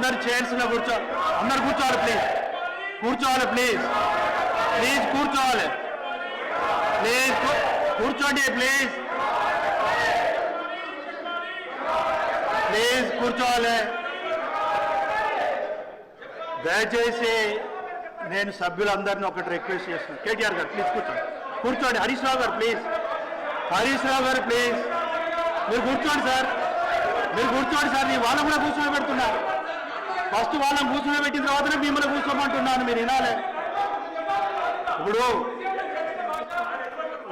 అందరు చైర్స్ లో అందరు కూర్చోవాలి ప్లీజ్, కూర్చోవాలి ప్లీజ్, ప్లీజ్ కూర్చోవాలి, ప్లీజ్ కూర్చోండి, ప్లీజ్ ప్లీజ్ కూర్చోవాలి. దయచేసి నేను సభ్యులందరినీ ఒకటి రిక్వెస్ట్ చేస్తున్నాను. కేటీఆర్ గారు ప్లీజ్ కూర్చోండి, కూర్చోండి. హరీష్ రావు గారు ప్లీజ్, హరీష్ రావు గారు ప్లీజ్ మీరు కూర్చోండి సార్, మీరు కూర్చోండి సార్. నేను వాళ్ళని కూడా కూర్చొని పెడుతున్నా. ఫస్ట్ వాళ్ళని కూర్చొని పెట్టిన తర్వాతనే మిమ్మల్ని కూర్చోమంటున్నాను, మీరు వినాలి. ఇప్పుడు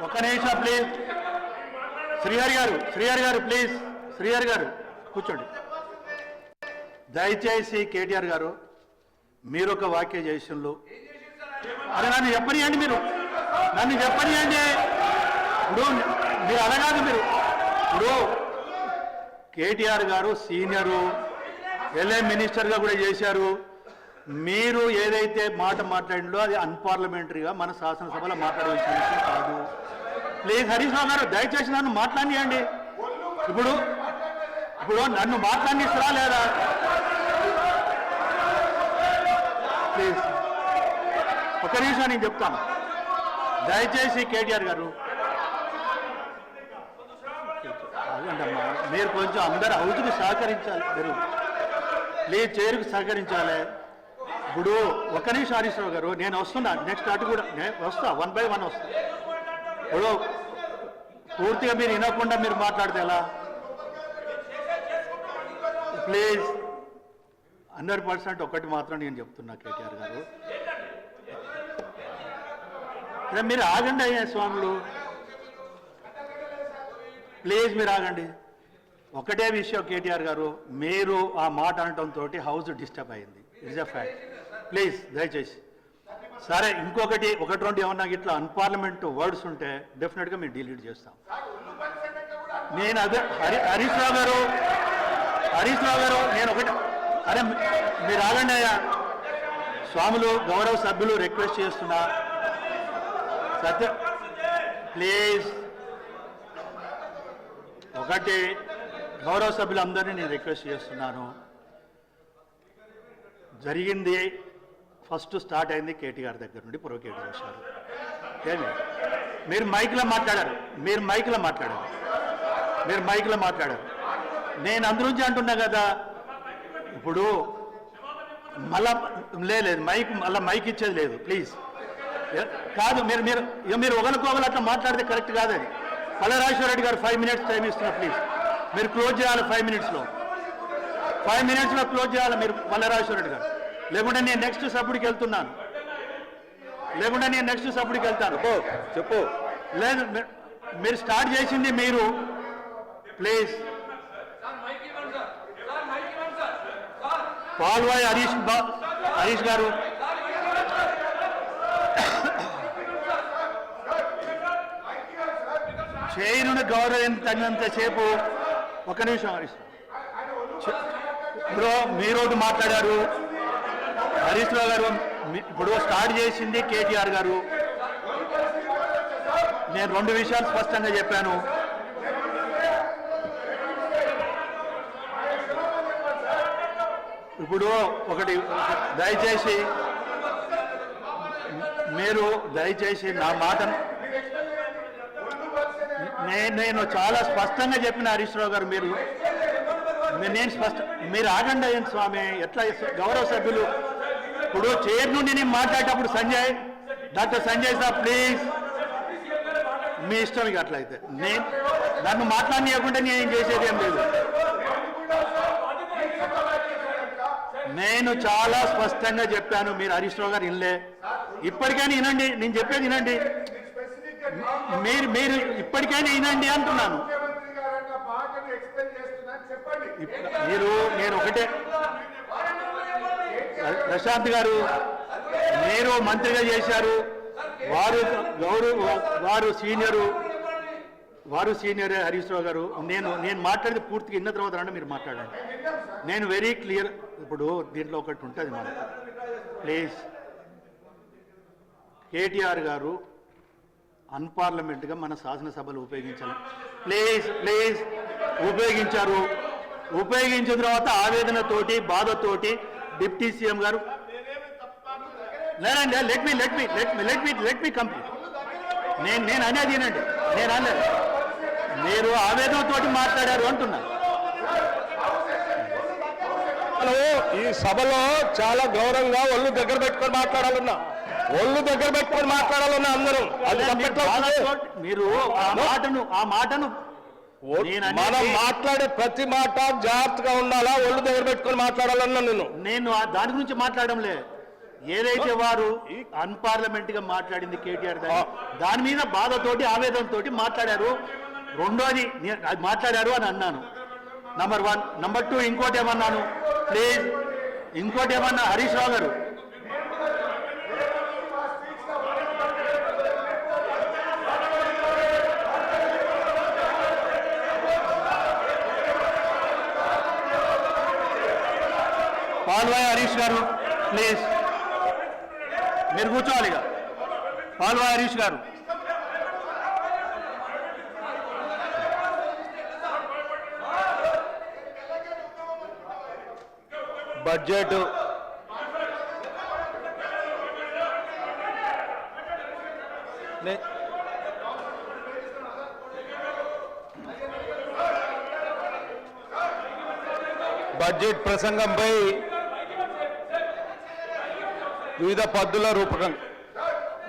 ఒక నిమిషం ప్లీజ్. శ్రీహరి గారు ప్లీజ్, శ్రీహరి గారు కూర్చోండి. దయచేసి కేటీఆర్ గారు మీరు ఒక వాక్య చేసినలో అరే నన్ను చెప్పనియండి, మీరు నన్ను చెప్పనియండి. ఇప్పుడు మీరు అనగాదు, మీరు ఇప్పుడు కేటీఆర్ గారు సీనియరు, ఎల్ఏ మినిస్టర్గా కూడా చేశారు. మీరు ఏదైతే మాట మాట్లాడిందో అది అన్పార్లమెంటరీగా మన శాసనసభలో మాట్లాడవలసిన విషయం కాదు. ప్లీజ్ హరీష్ రావు గారు దయచేసి నన్ను మాట్లాడియండి. ఇప్పుడు నన్ను మాట్లాడిస్తారా లేదా? ప్లీజ్ ఒక నిమిషం నేను చెప్తాను. దయచేసి కేటీఆర్ గారు మీరు కొంచెం అందరు హౌస్కి సహకరించాలి, మీరు ప్లీజ్ చైర్కి సహకరించాలి. ఇప్పుడు ఒక నిమిషం హరీష్ రావు గారు, నేను వస్తున్నా, నెక్స్ట్ అటు కూడా నేను వస్తా, 1 by 1 వస్తా. ఇప్పుడు పూర్తిగా మీరు వినకుండా మీరు మాట్లాడితే ఎలా? ప్లీజ్ 100% ఒకటి మాత్రం నేను చెప్తున్నా కేటీఆర్ గారు, మీరు ఆగండి అయ్యా స్వాములు, ప్లీజ్ మీరు ఆగండి. ఒకటే విషయం కేటీఆర్ గారు, మీరు ఆ మాట అనటంతో హౌస్ డిస్టర్బ్ అయింది, ఇట్స్ ఎ ఫ్యాక్ట్. ప్లీజ్ దయచేసి. సరే ఇంకొకటి 1-2 ఏమన్నా ఇట్లా అన్పార్లమెంట్ వర్డ్స్ ఉంటే డెఫినెట్గా మేము డిలీట్ చేస్తాం. నేను అదే హరీష్ రావు గారు నేను ఒకటి, అరే మీరు ఆగండి అయ్యా స్వాములు, గౌరవ సభ్యులు రిక్వెస్ట్ చేస్తున్నా, సత్య ప్లీజ్. ఒకటి గౌరవ సభ్యులందరినీ నేను రిక్వెస్ట్ చేస్తున్నాను. జరిగింది ఫస్ట్ స్టార్ట్ అయింది కేటీఆర్ దగ్గర నుండి ప్రొవోకేట్ చేశారు. ఏమి మీరు మైక్లో మాట్లాడారు, నేను అందులోంచి అంటున్నా కదా. ఇప్పుడు మళ్ళా లేదు మైక్, మళ్ళీ మైక్ ఇచ్చేది లేదు. ప్లీజ్ కాదు, మీరు ఒకరికొకరు అట్లా మాట్లాడితే కరెక్ట్ కాదు. అది పల్లరాజేశ్వర రెడ్డి గారు 5 minutes టైం ఇస్తున్నా, ప్లీజ్ మీరు క్లోజ్ చేయాలి. 5 minutesలో క్లోజ్ చేయాలి మీరు పల్లరాజేశ్వర రెడ్డి గారు. లేకుంటే నేను నెక్స్ట్ సభ్యుడికి వెళ్తున్నాను, చెప్పు. లేదు మీరు స్టార్ట్ చేసింది మీరు, ప్లీజ్. పాల్వాయి హరీష్ గారు చైరును గౌరవించినంతసేపు. ఒక నిమిషం హరీష్ బ్రో, మీరు ఒకటి మాట్లాడారు, హరీష్ రావు గారు ఇప్పుడు స్టార్ట్ చేసింది కేటీఆర్ గారు. నేను 2 విషయాలు స్పష్టంగా చెప్పాను. ఇప్పుడు ఒకటి దయచేసి నా మాటను నేను చాలా స్పష్టంగా చెప్పిన హరీష్ రావు గారు, మీరు ఆగండి అయ్యండి స్వామి. ఎట్లా గౌరవ సభ్యులు ఇప్పుడు చైర్ నుండి నేను మాట్లాడేటప్పుడు డాక్టర్ సంజయ్ సార్ ప్లీజ్, మీ ఇష్టం. ఇక అట్లయితే నన్ను మాట్లాడనీయకుండా నేను చేసేది ఏం లేదు. నేను చాలా స్పష్టంగా చెప్పాను, మీరు హరీష్ రావు గారు వినలే. ఇప్పటికైనా వినండి, నేను చెప్పేది వినండి. మీరు ఇప్పటికైనా వినండి అంటున్నాను. నేను ఒకటే, ప్రశాంత్ గారు మీరు మంత్రిగా చేశారు, వారు సీనియరే హరీష్ రావు గారు. నేను మాట్లాడితే పూర్తిగా విన్న తర్వాత రండి మీరు మాట్లాడండి. నేను వెరీ క్లియర్. ఇప్పుడు దీంట్లో ఒకటి ఉంటుంది మనకు, ప్లీజ్. కేటీఆర్ గారు అన్పార్లమెంట్గా మన శాసనసభలు ఉపయోగించాలి, ప్లీజ్ ఉపయోగించారు. ఉపయోగించిన తర్వాత ఆవేదనతోటి బాధతోటి డిప్యూటీ సీఎం గారు లేదండి లెట్ మీ కంప్లీట్. నేను అనేది ఏనండి, నేను అనలేదు. మీరు ఆవేదనతోటి మాట్లాడారు అంటున్నా. ఈ సభలో చాలా గౌరవంగా ఒళ్ళు దగ్గర పెట్టుకొని మాట్లాడాలన్నా, అందరూ అది మీరు ఆ మాటను మనం మాట్లాడే ప్రతి మాట జాగ్రత్తగా ఉండాలా, ఒళ్ళు దగ్గర పెట్టుకొని మాట్లాడాలన్నా నేను దాని గురించి మాట్లాడడం లే. ఏదైతే వారు అన్పార్లమెంట్ గా మాట్లాడింది కేటీఆర్ దాని మీద బాధతోటి ఆవేదనతోటి మాట్లాడారు. రెండోది అది మాట్లాడారు అని అన్నాను. నంబర్ 1. నంబర్ 2 ఇంకోటి ఏమన్నాను ప్లీజ్, ఇంకోటి ఏమన్నా హరీష్ రావు గారు పాల్వాయి హరీష్ గారు ప్లీజ్ మీరు కూర్చోవాలి. ఇక పాల్వాయి హరీష్ గారు బడ్జెట్ ప్రసంగంపై వివిధ పద్ధతుల రూపకం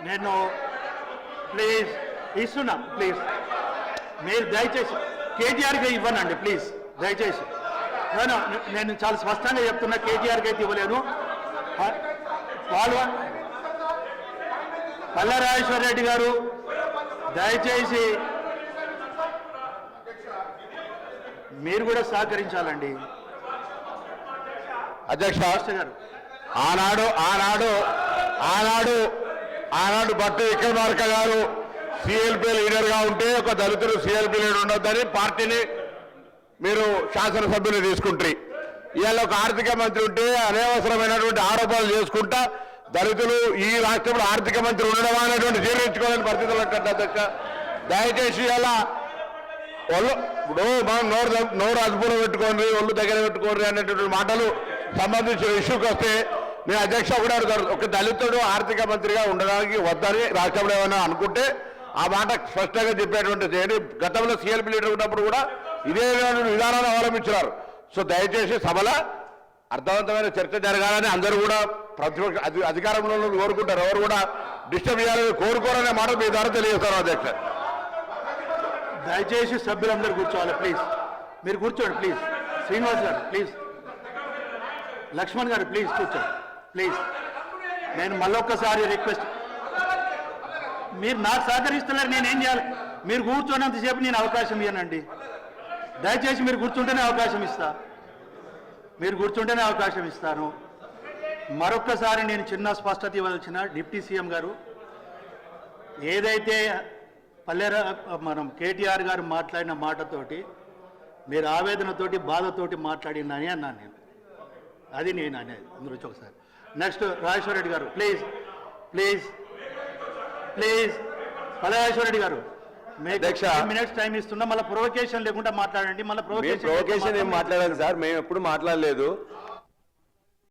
నేను ప్లీజ్ ఇస్తున్నా. ప్లీజ్ మీరు దయచేసి కేటీఆర్కి ఇవ్వనండి ప్లీజ్ దయచేసి. నేను చాలా స్పష్టంగా చెప్తున్నా, కేటీఆర్కి అయితే ఇవ్వలేను. పల్లెరాజేశ్వర రెడ్డి గారు దయచేసి మీరు కూడా సహకరించాలండి. అధ్యక్ష గారు ఆనాడు భట్టి విక్రమార్క గారు సిఎల్పి లీడర్గా ఉంటే ఒక దళితులు సిఎల్పి లీడర్ ఉండొద్దని పార్టీని మీరు శాసనసభ్యులు తీసుకుంటారు. ఇవాళ ఒక ఆర్థిక మంత్రి ఉంటే అనవసరమైనటువంటి ఆరోపణలు చేసుకుంటా దళితులు ఈ రాష్ట్రంలో ఆర్థిక మంత్రి ఉండడం అనేటువంటి జీర్ణించుకోవాలని పరిస్థితులు ఉంటుంది. అధ్యక్ష దయచేసి ఇలా ఇప్పుడు మనం నోరు అదుపులో పెట్టుకోండి, ఒళ్ళు దగ్గర పెట్టుకోండి అనేటువంటి మాటలు సంబంధించిన ఇష్యూకి వస్తే నేను అధ్యక్ష కూడా అడుగుతాను. ఒక దళితుడు ఆర్థిక మంత్రిగా ఉండడానికి వద్దని రాష్ట్రంలో ఏమైనా అనుకుంటే ఆ మాట స్పష్టంగా చెప్పేటువంటి గతంలో సిఎల్పి లీడర్ ఉన్నప్పుడు కూడా ఇదే విధానాన్ని అవలంబించారు. సో దయచేసి సభలో అర్థవంతమైన చర్చ జరగాలని అందరూ కూడా ప్రతిపక్ష అధికారంలో కోరుకుంటారు. ఎవరు కూడా డిస్టర్బ్ చేయాలని కోరుకోరనే మాట మీ ద్వారా తెలియజేస్తారు. అధ్యక్ష దయచేసి సభ్యులందరూ కూర్చోవాలి ప్లీజ్. మీరు కూర్చోండి ప్లీజ్. శ్రీనివాస్ గారు ప్లీజ్, లక్ష్మణ్ గారు ప్లీజ్ కూర్చోండి ప్లీజ్. నేను మళ్ళొక్కసారి రిక్వెస్ట్, మీరు నాకు సహకరిస్తున్నారు, నేనేం చేయాలి? మీరు కూర్చోనంతసేపు నేను అవకాశం ఇవ్వనండి. దయచేసి మీరు కూర్చుంటేనే అవకాశం ఇస్తాను. మరొక్కసారి నేను చిన్న స్పష్టత ఇవ్వాల్సిన డిప్యూటీ సీఎం గారు, ఏదైతే మనం కేటీఆర్ గారు మాట్లాడిన మాటతోటి మీరు ఆవేదనతోటి బాధతోటి మాట్లాడిందని అన్నాను నేను. అది నేను అనేది అందరూ వచ్చి ఒకసారి. నెక్స్ట్ రాజేశ్వర రెడ్డి గారు ప్లీజ్ ప్లీజ్ ప్లీజ్. పల్లెరాజేశ్వర రెడ్డి గారు మినిట్స్ టైం ఇస్తున్నా, మళ్ళీ ప్రొవకేషన్ లేకుండా మాట్లాడండి. మళ్ళీ ప్రొవకేషన్ ఏం మాట్లాడాలి సార్, మేము ఎప్పుడు మాట్లాడలేదు.